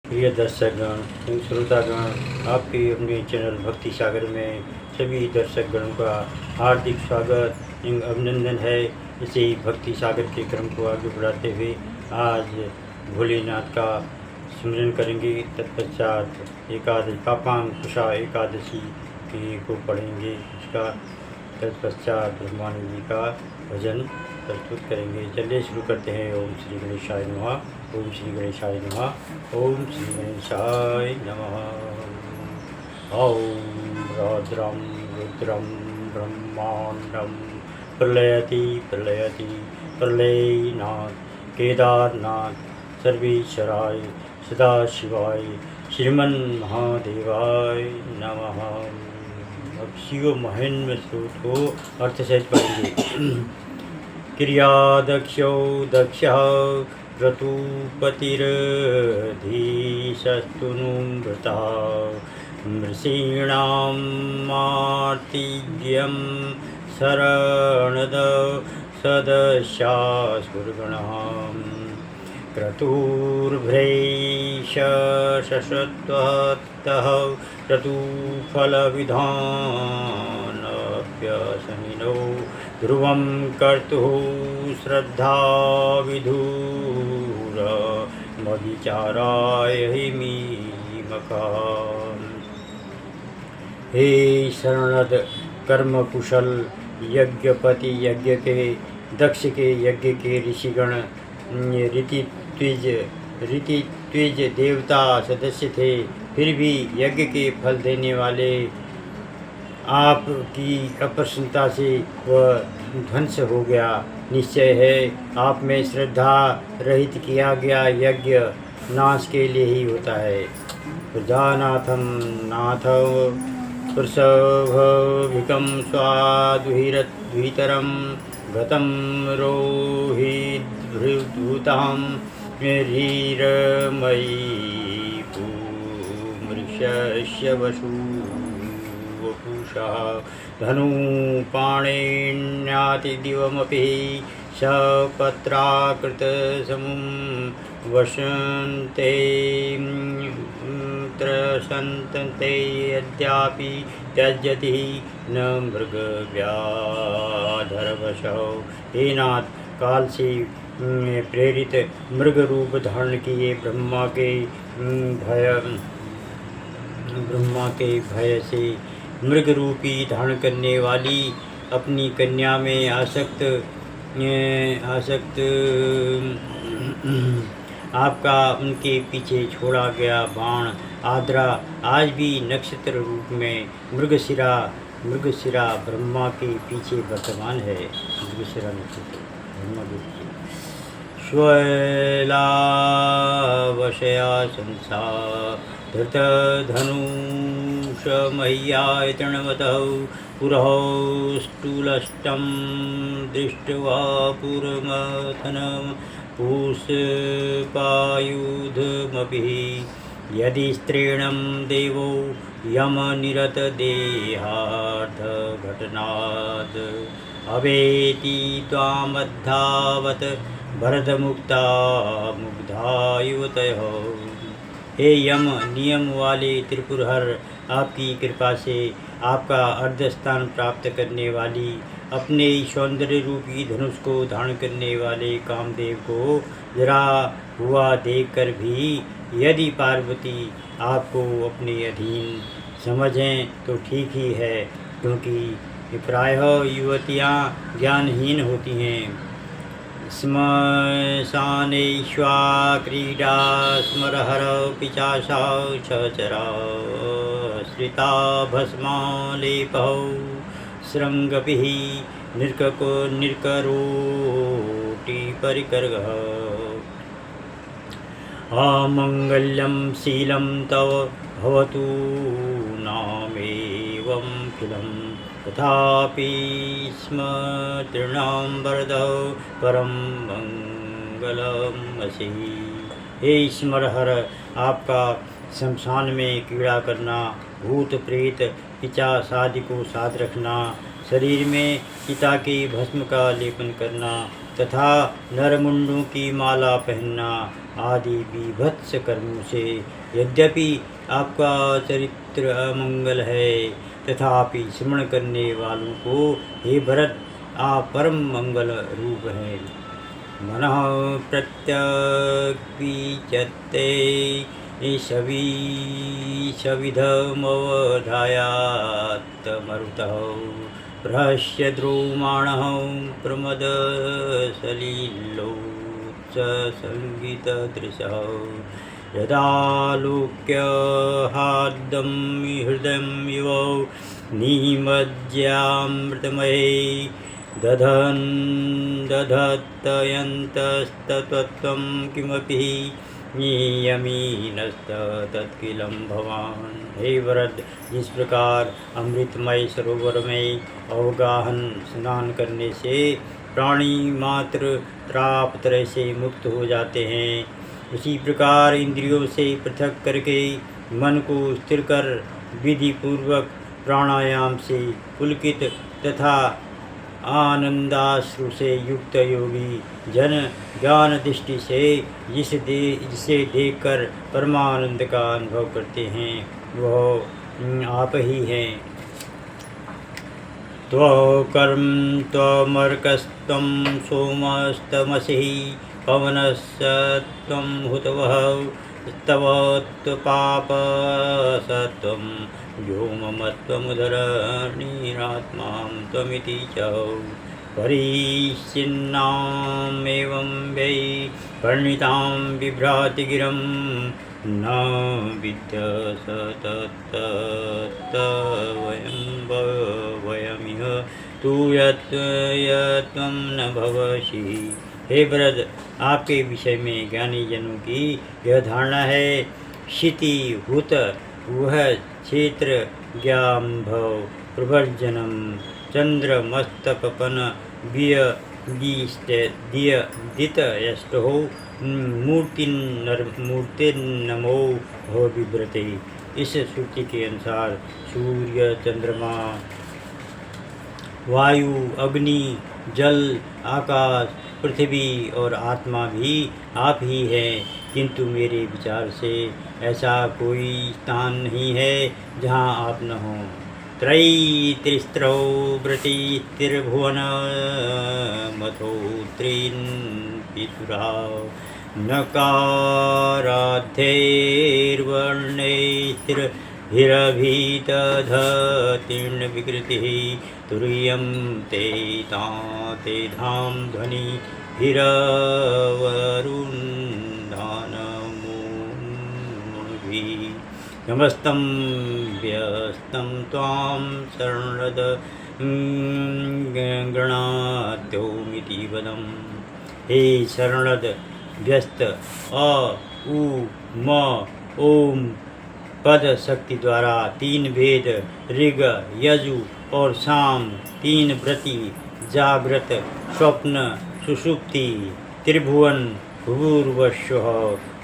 प्रिय दर्शकगण एवं श्रोतागण, आपके अपने चैनल भक्ति सागर में सभी दर्शकगणों का हार्दिक स्वागत एवं अभिनंदन है। इसे भक्ति सागर के क्रम को आगे बढ़ाते हुए आज भोलेनाथ का स्मरण करेंगे। तत्पश्चात एकादशी पापांकुशा एकादशी को पढ़ेंगे। इसका तत्पश्चात हनुमान जी का भजन प्रस्तुत करेंगे। चलिए शुरू करते हैं। ओम श्री गणेशाय नमः। ओम श्री गणेशाय नमः। ओम श्री गणेशाय नमः। ओम रौद्रम रुद्रम ब्रह्मांडम प्रलयति प्रलयति प्रलयनाथ केदारनाथ सर्वेश्वराय सदाशिवाय श्रीमन महादेवाय नमः। अब शिव महेन्द्र स्रोत को अर्थ सहित पढ़ेंगे। क्रिया दक्षो दक्ष क्रतुपतिर्धीशस्तुनुमृता मृषीणां मार्तिज्ञं शरणद सदस्यासुरगणः क्रतुर्भ्रैशशत्वतः क्रतुफलविधानभ्यसमिनो ध्रुवं कर्तुः श्रद्धा विधूर मविचाराय हिमीमका। हे शरणद कर्म कुशल यज्ञपति, यज्ञ के दक्ष के यज्ञ के ऋषिगण ऋतित्विज देवता सदस्य थे, फिर भी यज्ञ के फल देने वाले आपकी अप्रसन्नता से वह ध्वंस हो गया। निश्चय है आप में श्रद्धा रहित किया गया यज्ञ नाश के लिए ही होता है। प्रजानाथम नाथ पुरुषभिकं स्वादुहिरद्वितरं गतं रोहिद्भूतां रीरमयी पूमृषस्य वसु धनुपाणेन्यातिदिवमपि सपत्राकृतसमुं वसन्ते त्रसन्तन्ते यद्यापि त्यजति न मृगव्याधरवशौ। हे नाथ, काल से प्रेरित मृग रूप धारण किए ब्रह्मा के भय से मृग रूपी धारण करने वाली अपनी कन्या में आसक्त आपका उनके पीछे छोड़ा गया बाण आद्रा आज भी नक्षत्र रूप में मृगशिरा ब्रह्मा के पीछे वर्तमान है। मृगशिरा नक्षत्र ब्रह्मा के पीछे श्वैलावशया संसार धृतधनुषमय्यायतणवतौ पुरहौष्टुलष्टं दृष्ट्वा पुरमथनं पूषपायुधमपि यदि स्त्रीणं देवो यमनिरतदेहार्धघटनाद् अवेति त्वामद्धावत भरतमुक्ता मुग्धा युवतयः। हे यम नियम वाले त्रिपुरहर, आपकी कृपा से आपका अर्धस्थान प्राप्त करने वाली अपने सौंदर्य रूपी धनुष को धारण करने वाले कामदेव को जरा हुआ देखकर भी यदि पार्वती आपको अपने अधीन समझें तो ठीक ही है, क्योंकि प्रायः युवतियाँ ज्ञानहीन होती हैं। श्मशानेष्वा क्रीडा स्मरहर पिचासा छचरा श्रिता भस्मालेपौ शृङ्गभिः निर्करोटि परिकर्गः। अमङ्गल्यं शीलं तव भवतु नामेवं खिलं तथापि स्म तृणां वरदौ परम मंगलमसि। हे स्मरहर, आपका शमशान में क्रीड़ा करना, भूत प्रेत पिशाच आदि को साथ रखना, शरीर में चिता के भस्म का लेपन करना तथा नरमुंडों की माला पहनना, आदि बीभत्स कर्मों से। यद्यपि आपका चरित्र अमंगल है, तथापि श्रवण करने वालों को हे भरत आप परम मंगल रूप हैं। मनः प्रत्यग्विचते सविधमवधायात् मरुतः प्रहस्य द्रोमाणः प्रमदसलिलोत्ससङ्गीतदृशः यदालोक्य हार्दं हृदयं इव निमज्ज्यामृतमये दधत्यन्तस्तत्त्वं किमपि नियमीनस्तत्किलं भवान्। हे वरद, जिस प्रकार अमृतमय सरोवर में अवगाहन स्नान करने से प्राणी मात्र त्राप तरह से मुक्त हो जाते हैं, उसी प्रकार इंद्रियों से पृथक करके मन को स्थिर कर विधि पूर्वक प्राणायाम से पुलकित तथा आनंदाश्रु से युक्त योगी जन ज्ञान दृष्टि से जिसे देखकर परमानंद का अनुभव करते हैं, वह आप ही हैं। त्वकर्म त्वमर्कस्त्वं सोमस्तमसि पवनस्त्वं हुतवः तव त्वपापसत्वं व्योममत्वमुदरणीरात्मां त्वमिति च परिच्छिन्नामेवं वै परिणितां बिभ्रातिगिरं न विद्यसततवयमिह तु यत्त्वं न भवसि। हे वरद, आपके विषय में ज्ञानी जनों की यह धारणा है। क्षिति हुत वह क्षेत्र ज्ञाम्भव प्रभर्जनम चंद्र मस्तकपन दित यष्टो मूर्तिर्नमो हो बिभ्रते। इस श्रुति के अनुसार सूर्य, चंद्रमा, वायु, अग्नि, जल, आकाश, पृथ्वी और आत्मा भी आप ही हैं, किंतु मेरे विचार से ऐसा कोई स्थान नहीं है जहाँ आप न हों। त्रैस्त्रो व्रतिस्तिर्भुवन मथो त्रिन्पितुरा नकाराध्यैर्वर्णैस्तिर्भिरभीतधतीर्णविकृतिः तुरीयं ते ताते धाम ध्वनि हिरवरुन्धानमूर्भिः नमस्तं व्यस्तं त्वां शरणद गणाद्योमिति वदम्। हे शरणद व्यस्त अ उ म ओम पद शक्ति द्वारा तीन वेद ऋग यजु और साम, तीन व्रति जागृत स्वप्न सुषुप्ति त्रिभुवन भूर्वश्वः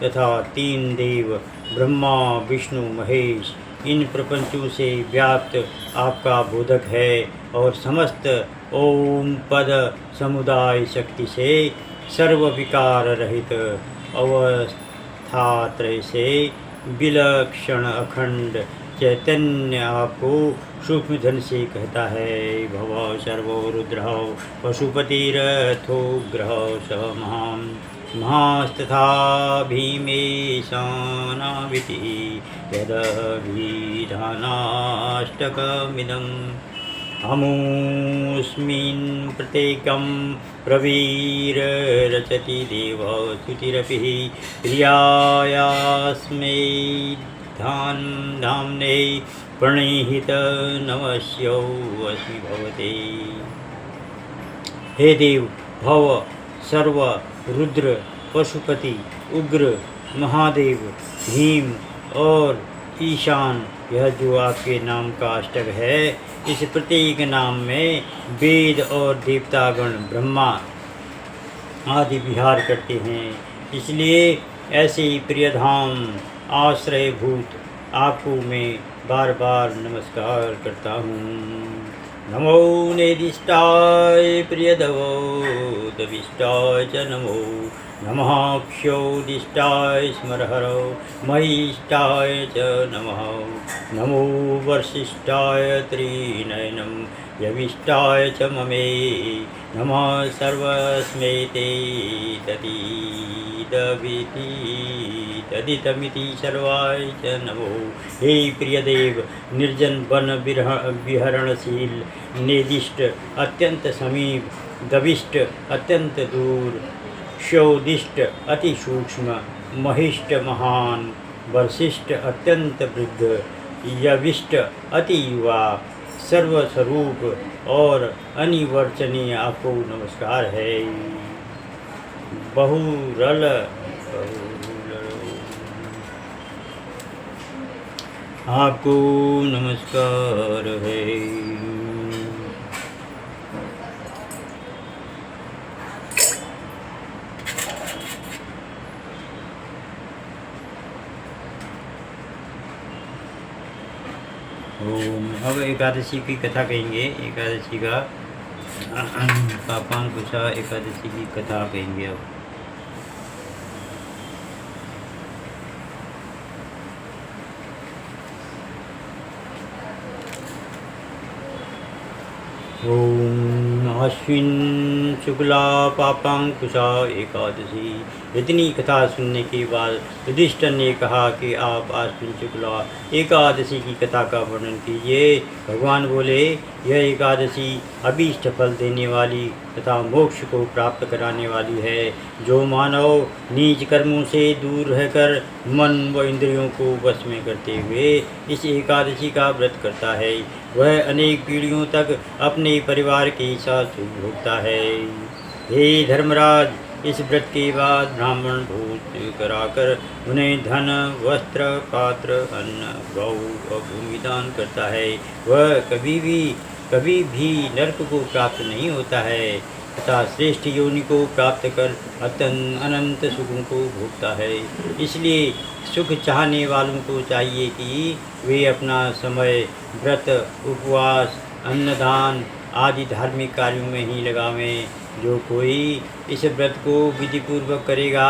तथा तीन देव ब्रह्मा विष्णु महेश इन प्रपंचों से व्याप्त आपका बोधक है और समस्त ओम पद समुदाय शक्ति से सर्व विकार रहित अवस्थात्रय से विलक्षण अखंड चैतन्य आपको सूक्ष्म धन से कहता है। भव सर्वो रुद्र पशुपतिरथोग्रह स महास्तथा भीमेशानाविति यदभिधानाष्टकमिदम् अमुस्मिन् प्रत्येकं प्रवीररचति देवः स्तुतिरपि प्रियायास्मै धाम्ने प्रणीहित नमस्यो अस्मि भवते। हे देव, भव, सर्व, रुद्र, पशुपति, उग्र, महादेव, भीम और ईशान, यह जो आपके नाम का अष्टक है, इस प्रत्येक नाम में वेद और देवतागण ब्रह्मा आदि विहार करते हैं। इसलिए ऐसे ही प्रियधाम आश्रयभूत आपको मैं बार बार नमस्कार करता हूँ। नमो नेदिष्टाय प्रियदवोदविष्टाय च नमो नमः क्षोदिष्टाय स्मरहरो महिष्ठाय च नमः। नमो वर्षिष्ठाय त्रिनयनं यविष्ठाय च ममे। नमः सर्वस्मै ते तदिदमिति सर्वाय च नमो। हे प्रियदेव, निर्जन वन विहरणशील, नेदिष्ट अत्यंत समीप, दविष्ट अत्यंत दूर, क्षोदिष्ट अति सूक्ष्म, महिष्ट महान, वर्षिष्ठ अत्यंत वृद्ध, यविष्ट अति युवा, सर्वस्वरूप और अनिवर्चनीय आपको नमस्कार है। बहुरल आपको नमस्कार है। ओम। अब एकादशी की कथा कहेंगे। एकादशी का पापांकुशा एकादशी की कथा कहेंगे। अब ओम। अश्विन शुक्ला पापांकुशा एकादशी। इतनी कथा सुनने के बाद युधिष्ठिर ने कहा कि आप अश्विन शुक्ला एकादशी की कथा का वर्णन कीजिए। भगवान बोले, यह एकादशी अभीष्ट फल देने वाली तथा मोक्ष को प्राप्त कराने वाली है। जो मानव नीच कर्मों से दूर रहकर मन व इंद्रियों को वश में करते हुए इस एकादशी का व्रत करता है, वह अनेक पीढ़ियों तक अपने परिवार के साथ सुख भोगता है। हे धर्मराज, इस व्रत के बाद ब्राह्मण भोज कराकर उन्हें धन, वस्त्र, पात्र, अन्न, गौ और भूमि दान करता है। वह कभी भी नरक को प्राप्त नहीं होता है तथा श्रेष्ठ योनि को प्राप्त कर अनंत सुखों को भोगता है। इसलिए सुख चाहने वालों को चाहिए कि वे अपना समय व्रत, उपवास, अन्नदान आदि धार्मिक कार्यों में ही लगावें। जो कोई इस व्रत को विधिपूर्वक करेगा,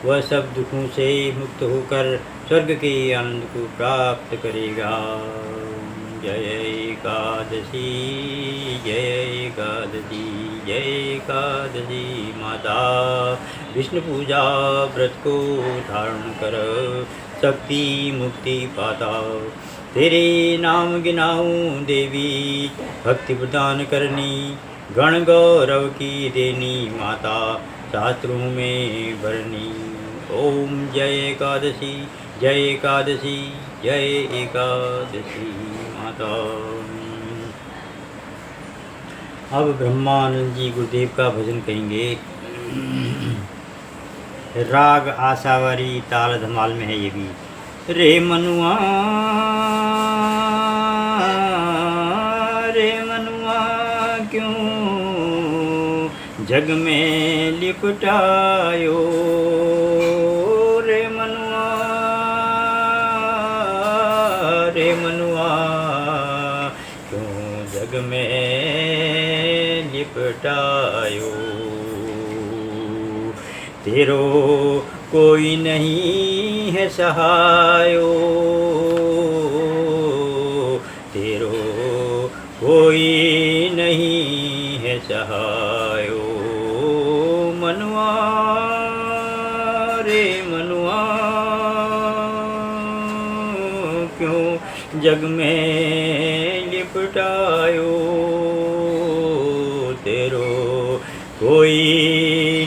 वह सब दुखों से मुक्त होकर स्वर्ग के आनंद को प्राप्त करेगा। जय एकादशी, जय एकादशी, जय एकादशी माता। विष्णु पूजा व्रत को धारण कर शक्ति मुक्ति पाता। तेरे नाम गिनाऊं देवी, भक्ति प्रदान करनी, गण गौरव की देनी माता, शास्त्रों में भरनी। ओम जय एकादशी, जय एकादशी, जय एकादशी माता। अब ब्रह्मानंद जी गुरुदेव का भजन कहेंगे। राग आशावारी ताल धमाल में है ये भी। रे मनुआ, रे मनुआ क्यों जग में लिपटायो। रे मनुआ, रे मनुआ क्यों जग में लिपटायो। तेरो कोई नहीं है सहायो, तेरो कोई नहीं है सहायो। मनुआ, रे मनुआ क्यों जग में लिपटायो। तेरो कोई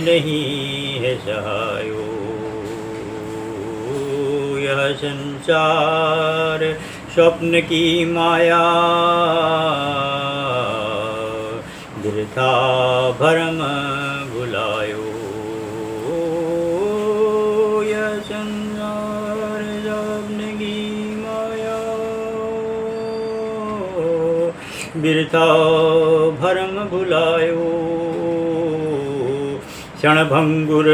नहीं है सहायो। यह संसार स्वप्न की माया, वृथा भरम भुलायो। यह संसार स्वप्न की माया, वृथा भरम भुलायो। क्षणभंगुर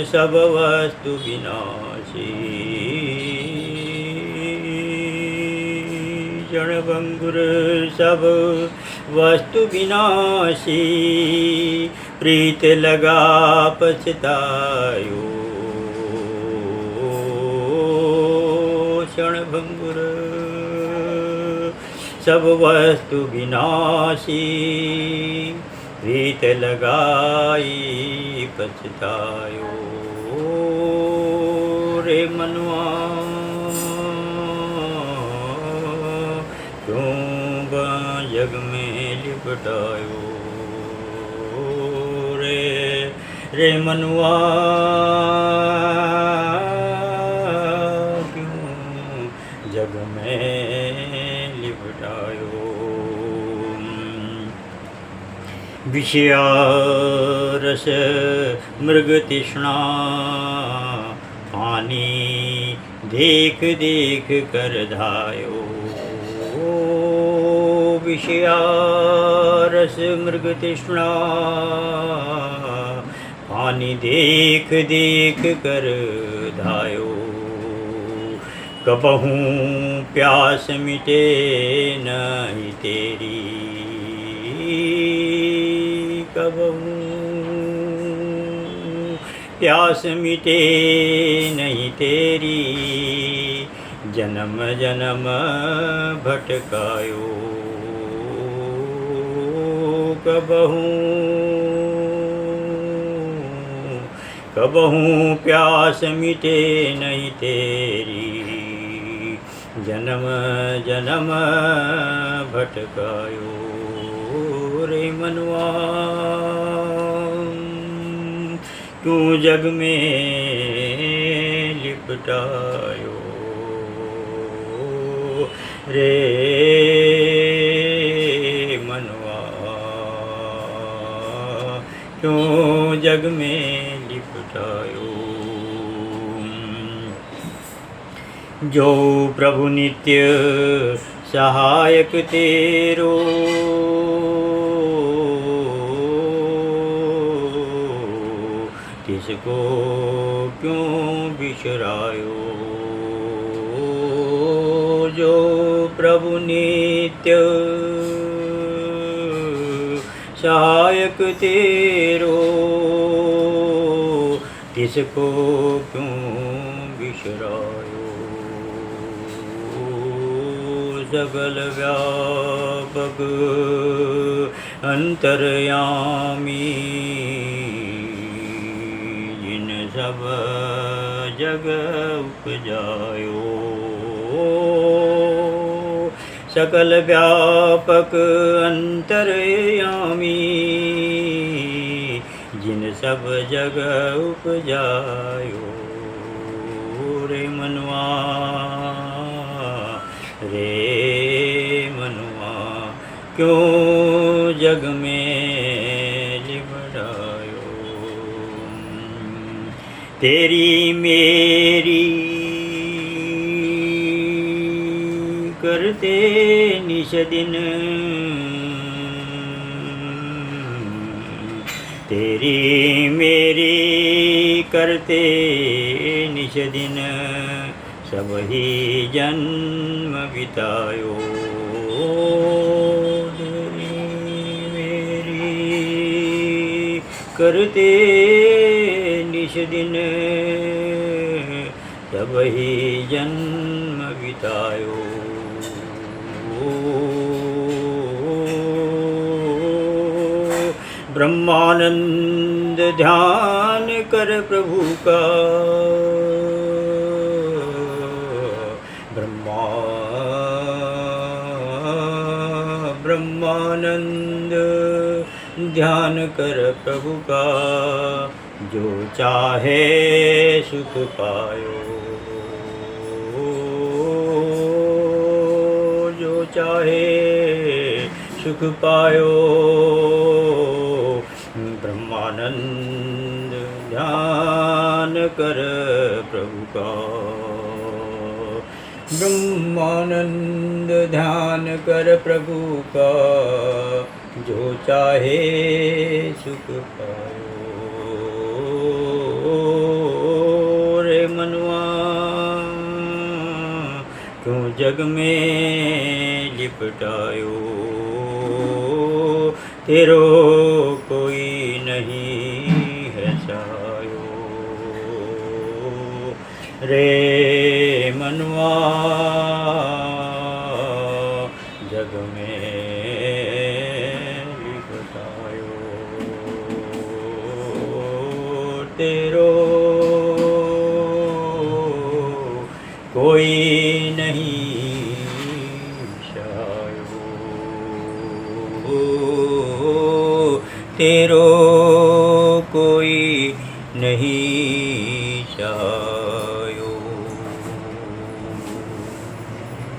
सब वस्तु विनाशी, क्षणभंगुर सब वस्तु विनाशी। प्रीत लगा पछतायो, क्षणभंगुर सब वस्तु विनाशी, प्रीत लगाई पछतायो रे मनवा, क्यों जग में लिपटायो रे मनवा, क्यों जग में लिपटायो। विषयारस मृग तृष्णा, पानी देख देख कर धायो, विषयारस मृग तृष्णा, पानी देख देख कर धायो, कबहू प्यास मिटे नहीं तेरी, कबहू प्यास मिटे नहीं तेरी, जन्म जन्म भटकायो, कबहू कबहू प्यास मिटे नहीं तेरी, जन्म जन्म भटकायो रे मनवा, तू जग में लिपटायो रे मनवा, क्यों जग में लिपटायो। जो प्रभु नित्य सहायक तेरो, तिसको क्यों बिसरायो, जो प्रभु नित्य सहायक तेरो, तिसको क्यों बिसरायो, सकल व्यापक अंतर्यामी, जिन सब जग उपजायो, सकल व्यापक अंतर्यामी, जिन सब जग उपजायो रे मनवा, रे मनवा, क्यों जग में लिपटायो। तेरी मेरी करते निश दिन, तेरी मेरी करते निश दिन, सब ही जन्म बितायो, तेरी मेरी करते निश दिन, सब ही जन्म बितायो, ब्रह्मानंद ध्यान कर प्रभु का, ब्रह्मानंद ध्यान कर प्रभु का, जो चाहे सुख पायो, जो चाहे सुख पायो, ब्रह्मानंद ध्यान कर प्रभु का, ब्रह्मानंद ध्यान कर प्रभु का, जो चाहे सुख पायो रे मनवा, क्यों जग में लिपटायो, तेरो कोई नहीं रे मनवा जग में बतायो तेरो कोई नहीं छायो तेरो